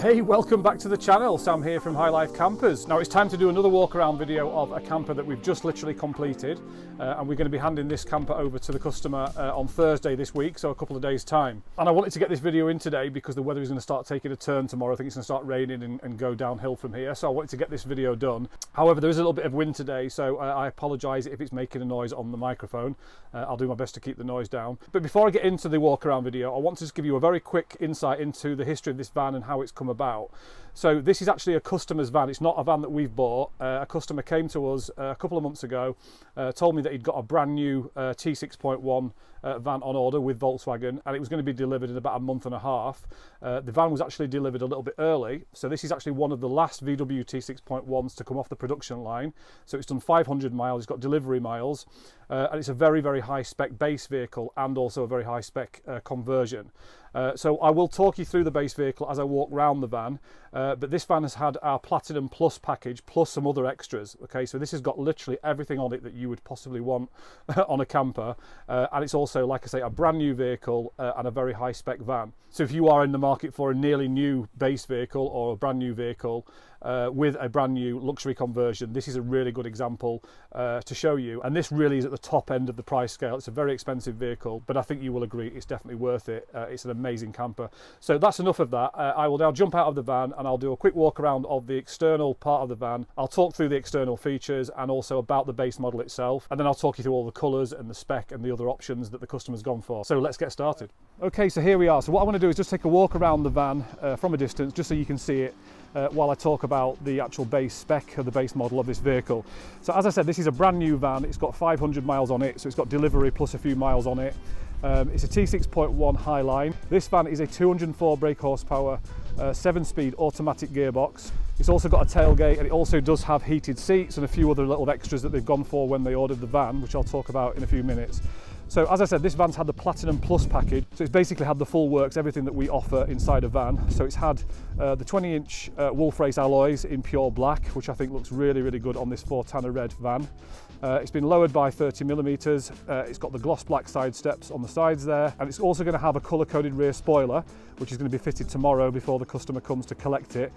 Hey, welcome back to the channel. Sam here from High Life Campers. Now it's time to do another walk around video of a camper that we've just literally completed, and we're going to be handing this camper over to the customer on Thursday this week, so a couple of days time. And I wanted to get this video in today because the weather is going to start taking a turn tomorrow. I think it's going to start raining and go downhill from here, so I wanted to get this video done. However, there is a little bit of wind today, so I apologise if it's making a noise on the microphone. I'll do my best to keep the noise down. But before I get into the walk around video, I want to just give you a very quick insight into the history of this van and how it's come about. So this is actually a customer's van. It's not a van that we've bought. A customer came to us a couple of months ago, told me that he'd got a brand new T6.1 van on order with Volkswagen, and it was going to be delivered in about a month and a half. The van was actually delivered a little bit early, so this is actually one of the last VW T6.1s to come off the production line. So it's done 500 miles, it's got delivery miles, and it's a very, very high spec base vehicle and also a very high spec conversion. So I will talk you through the base vehicle as I walk around the van, but this van has had our Platinum Plus package plus some other extras. Okay, so this has got literally everything on it that you would possibly want on a camper, and it's also, like I say, a brand new vehicle and a very high spec van. So if you are in the market for a nearly new base vehicle or a brand new vehicle with a brand new luxury conversion, this is a really good example to show you. And this really is at the top end of the price scale. It's a very expensive vehicle, but I think you will agree it's definitely worth it. It's an amazing camper. So that's enough of that. I will now jump out of the van and I'll do a quick walk around of the external part of the van. I'll talk through the external features and also about the base model itself, and then I'll talk you through all the colours and the spec and the other options that the customer's gone for. So let's get started. Okay, so here we are. So what I want to do is just take a walk around the van from a distance, just so you can see it while I talk about the actual base spec of the base model of this vehicle. So as I said, this is a brand new van. It's got 500 miles on it, so it's got delivery plus a few miles on it. It's a T6.1 Highline. This van is a 204 brake horsepower, 7-speed automatic gearbox. It's also got a tailgate, and it also does have heated seats and a few other little extras that they've gone for when they ordered the van, which I'll talk about in a few minutes. So as I said, this van's had the Platinum Plus package, so it's basically had the full works, everything that we offer inside a van. So it's had the 20-inch wolf race alloys in pure black, which I think looks really, really good on this Fortana red van. It's been lowered by 30 millimeters. It's got the gloss black side steps on the sides there, and it's also going to have a colour-coded rear spoiler, which is going to be fitted tomorrow before the customer comes to collect it.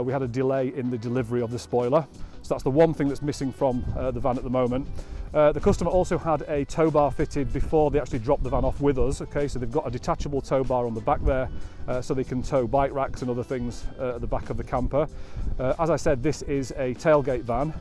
We had a delay in the delivery of the spoiler, so that's the one thing that's missing from the van at the moment. The customer also had a tow bar fitted before they actually dropped the van off with us. Okay, so they've got a detachable tow bar on the back there, so they can tow bike racks and other things at the back of the camper. As I said, this is a tailgate van.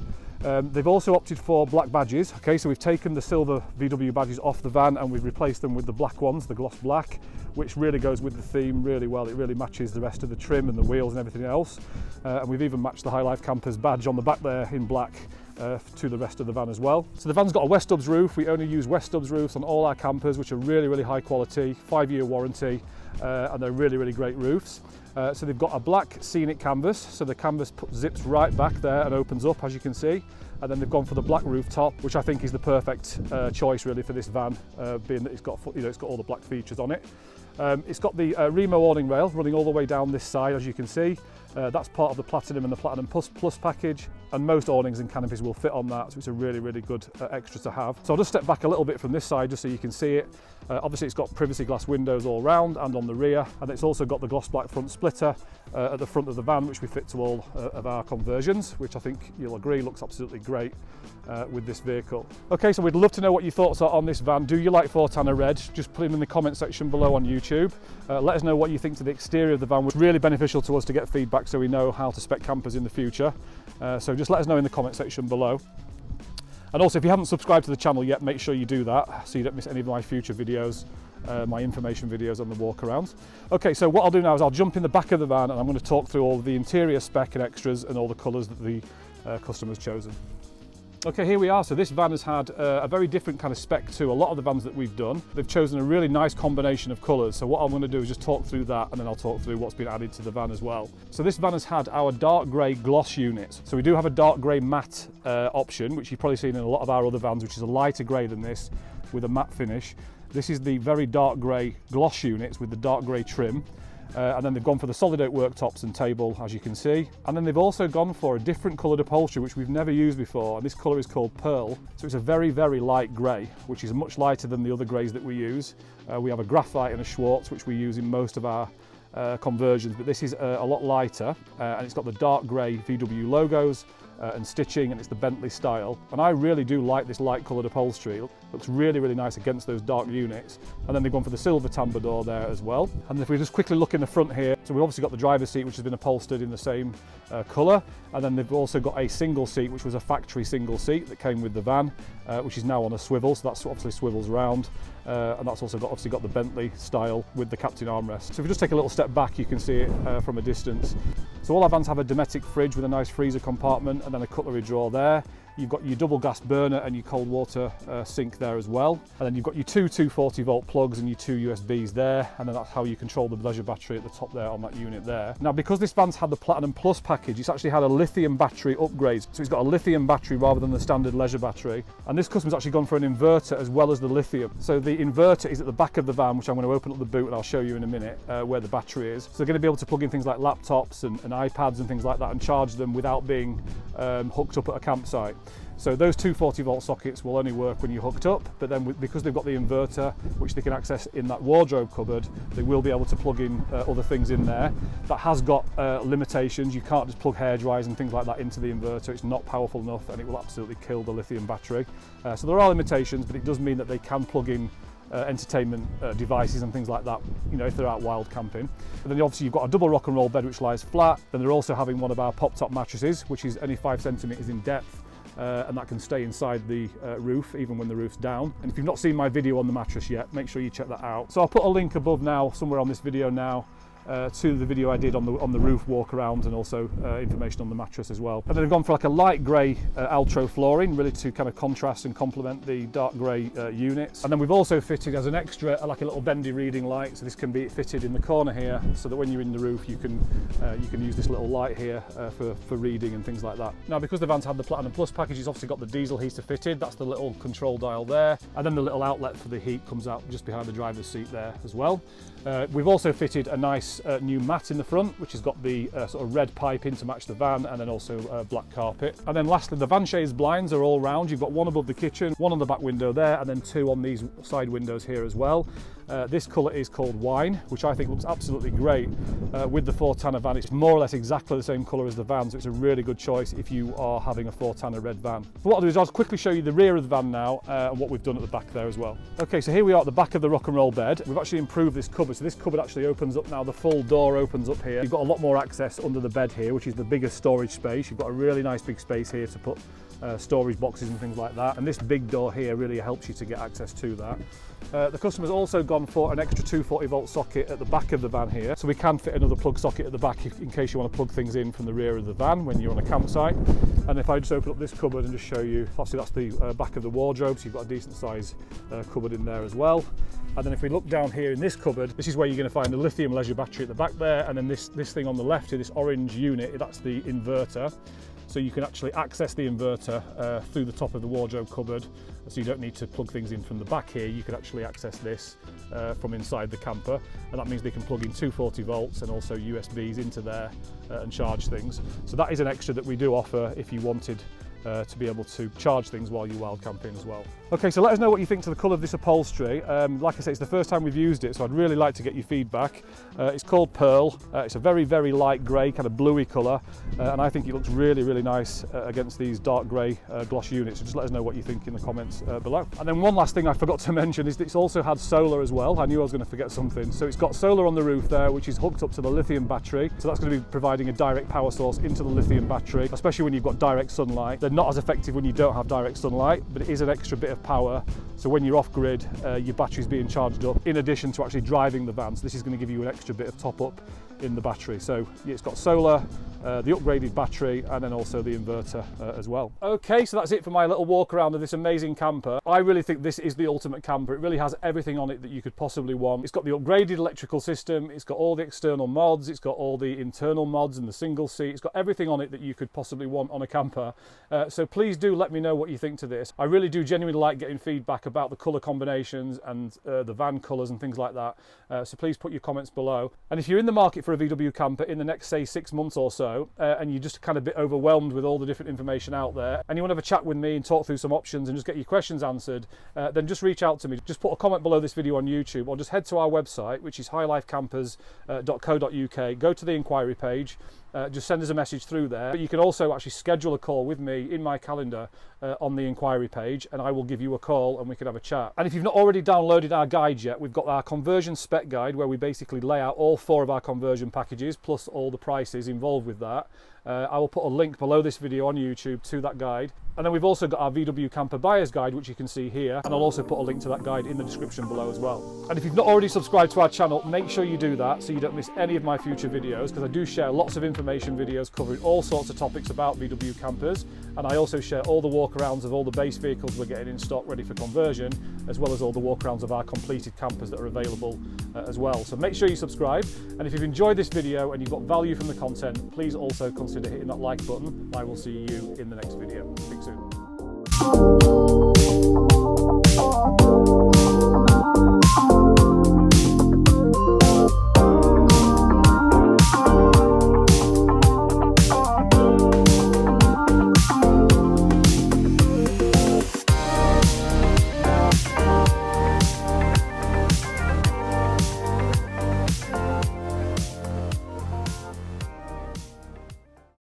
They've also opted for black badges. Okay, so we've taken the silver VW badges off the van and we've replaced them with the black ones, the gloss black, which really goes with the theme really well. It really matches the rest of the trim and the wheels and everything else. And we've even matched the High Life Campers badge on the back there in black to the rest of the van as well. So the van's got a West Stubbs roof. We only use West Stubbs roofs on all our campers, which are really, really high quality, 5-year warranty, and they're really, really great roofs. So they've got a black scenic canvas, so the canvas zips right back there and opens up, as you can see. And then they've gone for the black rooftop, which I think is the perfect choice really for this van, being that it's got all the black features on it. It's got the Remo awning rail running all the way down this side, as you can see. That's part of the Platinum and the Platinum Plus package, and most awnings and canopies will fit on that, so it's a really, really good extra to have. So I'll just step back a little bit from this side just so you can see it. Obviously it's got privacy glass windows all round and on the rear, and it's also got the gloss black front splitter at the front of the van, which we fit to all of our conversions, which I think you'll agree looks absolutely great with this vehicle. Okay, so we'd love to know what your thoughts are on this van. Do you like Fortana red? Just put them in the comment section below on YouTube. Let us know what you think to the exterior of the van. It's really beneficial to us to get feedback so we know how to spec campers in the future. So just let us know in the comment section below. And also, if you haven't subscribed to the channel yet, make sure you do that so you don't miss any of my future videos, my information videos on the walk around. Okay, so what I'll do now is I'll jump in the back of the van and I'm going to talk through all the interior spec and extras and all the colours that the customer's chosen. Okay, here we are. So this van has had a very different kind of spec to a lot of the vans that we've done. They've chosen a really nice combination of colours. So what I'm going to do is just talk through that, and then I'll talk through what's been added to the van as well. So this van has had our dark grey gloss units. So we do have a dark grey matte option, which you've probably seen in a lot of our other vans, which is a lighter grey than this with a matte finish. This is the very dark grey gloss units with the dark grey trim. And then they've gone for the solid oak worktops and table, as you can see. And then they've also gone for a different coloured upholstery, which we've never used before, and this colour is called Pearl. So it's a very, very light grey, which is much lighter than the other greys that we use. We have a graphite and a Schwartz, which we use in most of our conversions, but this is a lot lighter, and it's got the dark grey VW logos and stitching, and it's the Bentley style. And I really do like this light coloured upholstery. It looks really, really nice against those dark units. And then they've gone for the silver tambour door there as well. And if we just quickly look in the front here, so we've obviously got the driver's seat, which has been upholstered in the same colour. And then they've also got a single seat, which was a factory single seat that came with the van, which is now on a swivel. So that's obviously swivels round. And that's also obviously got the Bentley style with the captain armrest. So if we just take a little step back, you can see it from a distance. So all our vans have a Dometic fridge with a nice freezer compartment and then a cutlery drawer there. You've got your double gas burner and your cold water sink there as well. And then you've got your two 240 volt plugs and your two USBs there. And then that's how you control the leisure battery at the top there on that unit there. Now, because this van's had the Platinum Plus package, it's actually had a lithium battery upgrade. So it's got a lithium battery rather than the standard leisure battery. And this customer's actually gone for an inverter as well as the lithium. So the inverter is at the back of the van, which I'm going to open up the boot and I'll show you in a minute where the battery is. So they're going to be able to plug in things like laptops and iPads and things like that and charge them without being hooked up at a campsite. So those 240 volt sockets will only work when you're hooked up, but then because they've got the inverter, which they can access in that wardrobe cupboard, they will be able to plug in other things in there. That has got limitations. You can't just plug hair dryers and things like that into the inverter. It's not powerful enough and it will absolutely kill the lithium battery. So there are limitations, but it does mean that they can plug in entertainment devices and things like that, you know, if they're out wild camping. And then obviously you've got a double rock and roll bed which lies flat. Then they're also having one of our pop top mattresses, which is only 5 centimeters in depth. And that can stay inside the roof even when the roof's down. And if you've not seen my video on the mattress yet, make sure you check that out. So I'll put a link above now, somewhere on this video now, to the video I did on the roof walk around, and also information on the mattress as well. And then they've gone for like a light grey Altro flooring, really to kind of contrast and complement the dark grey units. And then we've also fitted as an extra like a little bendy reading light, so this can be fitted in the corner here, so that when you're in the roof you can use this little light here for reading and things like that. Now, because the van's had the Platinum Plus package, it's obviously got the diesel heater fitted. That's the little control dial there, and then the little outlet for the heat comes out just behind the driver's seat there as well. We've also fitted a nice new mat in the front, which has got the sort of red pipe in to match the van, and then also black carpet. And then lastly, the van shades blinds are all round. You've got one above the kitchen, one on the back window there, and then two on these side windows here as well. This colour is called Wine, which I think looks absolutely great with the Fortana van. It's more or less exactly the same colour as the van, so it's a really good choice if you are having a Fortana red van. So what I'll do is I'll quickly show you the rear of the van now and what we've done at the back there as well. Okay, so here we are at the back of the rock and roll bed. We've actually improved this cupboard, so this cupboard actually opens up now. The full door opens up here. You've got a lot more access under the bed here, which is the biggest storage space. You've got a really nice big space here to put storage boxes and things like that, and this big door here really helps you to get access to that. The customer's also gone for an extra 240 volt socket at the back of the van here, so we can fit another plug socket at the back in case you want to plug things in from the rear of the van when you're on a campsite. And if I just open up this cupboard and just show you, obviously that's the back of the wardrobe, so you've got a decent size cupboard in there as well. And then if we look down here in this cupboard, this is where you're going to find the lithium leisure battery at the back there, and then this thing on the left here, this orange unit, that's the inverter. So you can actually access the inverter through the top of the wardrobe cupboard, so you don't need to plug things in from the back here. You can actually access this from inside the camper, and that means they can plug in 240 volts and also USBs into there and charge things. So that is an extra that we do offer if you wanted to be able to charge things while you're wild camping as well. Okay, so let us know what you think to the colour of this upholstery. Like I say, it's the first time we've used it, so I'd really like to get your feedback. It's called Pearl. It's a very, very light grey, kind of bluey colour, and I think it looks really, really nice against these dark grey gloss units. So just let us know what you think in the comments below. And then one last thing I forgot to mention is that it's also had solar as well. I knew I was going to forget something. So it's got solar on the roof there, which is hooked up to the lithium battery. So that's going to be providing a direct power source into the lithium battery, especially when you've got direct sunlight. They're not as effective when you don't have direct sunlight, but it is an extra bit of power. So when you're off grid, your battery's being charged up in addition to actually driving the van. So this is going to give you an extra bit of top up in the battery. So it's got solar, the upgraded battery, and then also the inverter as well. Okay, so that's it for my little walk around of this amazing camper. I really think this is the ultimate camper. It really has everything on it that you could possibly want. It's got the upgraded electrical system, it's got all the external mods, it's got all the internal mods and the single seat. It's got everything on it that you could possibly want on a camper. So please do let me know what you think to this. I really do genuinely like getting feedback about the colour combinations and the van colours and things like that. So please put your comments below. And if you're in the market for a VW camper in the next, say, 6 months or so, below and you're just kind of a bit overwhelmed with all the different information out there and you want to have a chat with me and talk through some options and just get your questions answered, then just reach out to me. Just put a comment below this video on YouTube or just head to our website, which is highlifecampers.co.uk. Go to the inquiry page. Just send us a message through there. But you can also actually schedule a call with me in my calendar on the inquiry page, and I will give you a call and we can have a chat. And if you've not already downloaded our guide yet, we've got our conversion spec guide where we basically lay out all 4 of our conversion packages plus all the prices involved with that. I will put a link below this video on YouTube to that guide. And then we've also got our VW Camper Buyer's Guide, which you can see here, and I'll also put a link to that guide in the description below as well. And if you've not already subscribed to our channel, make sure you do that so you don't miss any of my future videos, because I do share lots of information videos covering all sorts of topics about VW campers, and I also share all the walkarounds of all the base vehicles we're getting in stock ready for conversion, as well as all the walkarounds of our completed campers that are available as well. So make sure you subscribe, and if you've enjoyed this video and you've got value from the content, please also consider hitting that like button. I will see you in the next video. Speak soon.